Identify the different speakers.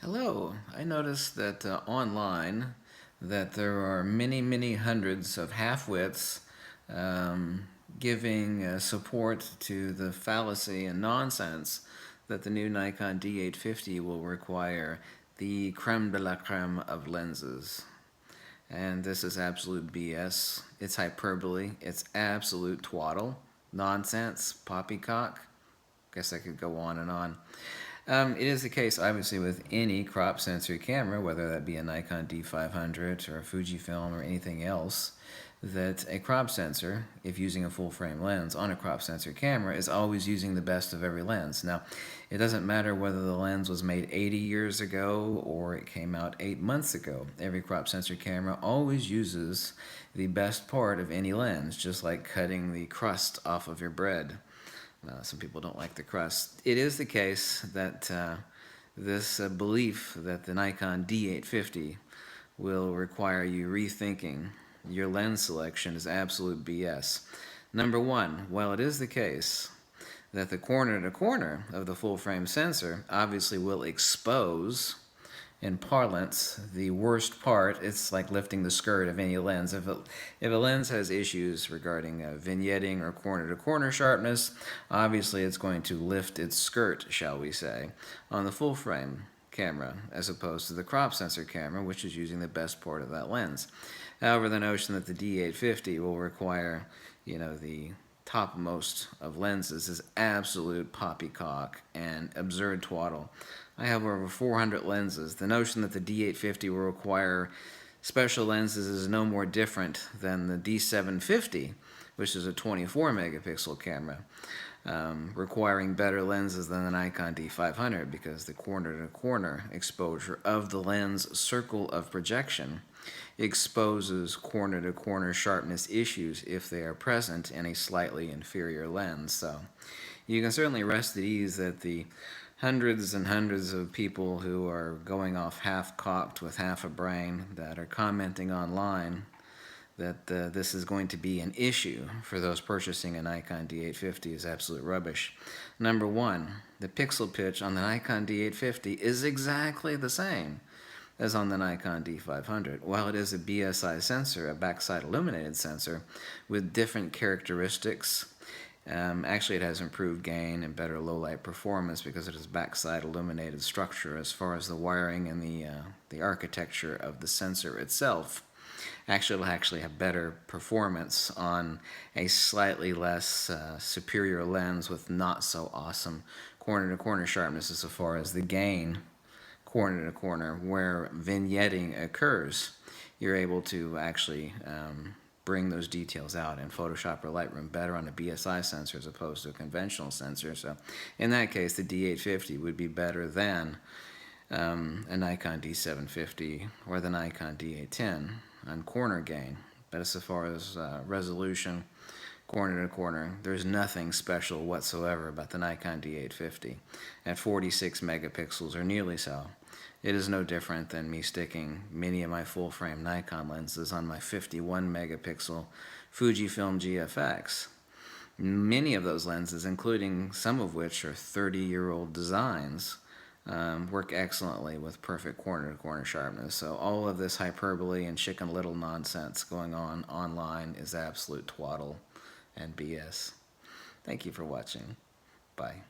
Speaker 1: Hello. I noticed that online that there are many hundreds of half-wits um, giving support to the fallacy and nonsense that the new Nikon D850 will require the creme de la creme of lenses. And this is absolute BS. It's hyperbole. It's absolute twaddle. Nonsense. Poppycock. Guess I could go on and on. It is the case, obviously, with any crop sensor camera, whether that be a Nikon D500 or a Fujifilm or anything else, that a crop sensor, if using a full-frame lens on a crop sensor camera, is always using the best of every lens. Now, it doesn't matter whether the lens was made 80 years ago or it came out 8 months ago. Every crop sensor camera always uses the best part of any lens, just like cutting the crust off of your bread. Some people don't like the crust. It is the case that this belief that the Nikon D850 will require you rethinking your lens selection is absolute BS. Number one, while it is the case that the corner to corner of the full frame sensor obviously will expose, in parlance, the worst part. It's like lifting the skirt of any lens. If a lens has issues regarding vignetting or corner-to-corner sharpness, obviously it's going to lift its skirt, shall we say, on the full-frame camera, as opposed to the crop sensor camera, which is using the best part of that lens. However, the notion that the D850 will require, the topmost of lenses is absolute poppycock and absurd twaddle. I have over 400 lenses. The notion that the D850 will require special lenses is no more different than the D750, which is a 24 megapixel camera, requiring better lenses than the Nikon D500 because the corner-to-corner exposure of the lens circle of projection exposes corner-to-corner sharpness issues if they are present in a slightly inferior lens. So you can certainly rest at ease that the hundreds and hundreds of people who are going off half-cocked with half a brain that are commenting online that this is going to be an issue for those purchasing a Nikon D850 is absolute rubbish. Number one, the pixel pitch on the Nikon D850 is exactly the same as on the Nikon D500. While it is a BSI sensor, a backside illuminated sensor, with different characteristics, actually it has improved gain and better low light performance because it is backside illuminated structure as far as the wiring and the architecture of the sensor itself. Actually, it'll actually have better performance on a slightly less superior lens with not so awesome corner-to-corner sharpness as far as the gain corner-to-corner where vignetting occurs. You're able to actually bring those details out in Photoshop or Lightroom better on a BSI sensor as opposed to a conventional sensor. So in that case, the D850 would be better than a Nikon D750 or the Nikon D810 on corner gain. But as far as resolution, corner to corner, there's nothing special whatsoever about the Nikon D850 at 46 megapixels or nearly so. It is no different than me sticking many of my full-frame Nikon lenses on my 51 megapixel Fujifilm GFX. Many of those lenses, including some of which are 30-year-old designs, work excellently with perfect corner-to-corner sharpness. So all of this hyperbole and chicken little nonsense going on online is absolute twaddle and BS. Thank you for watching. Bye.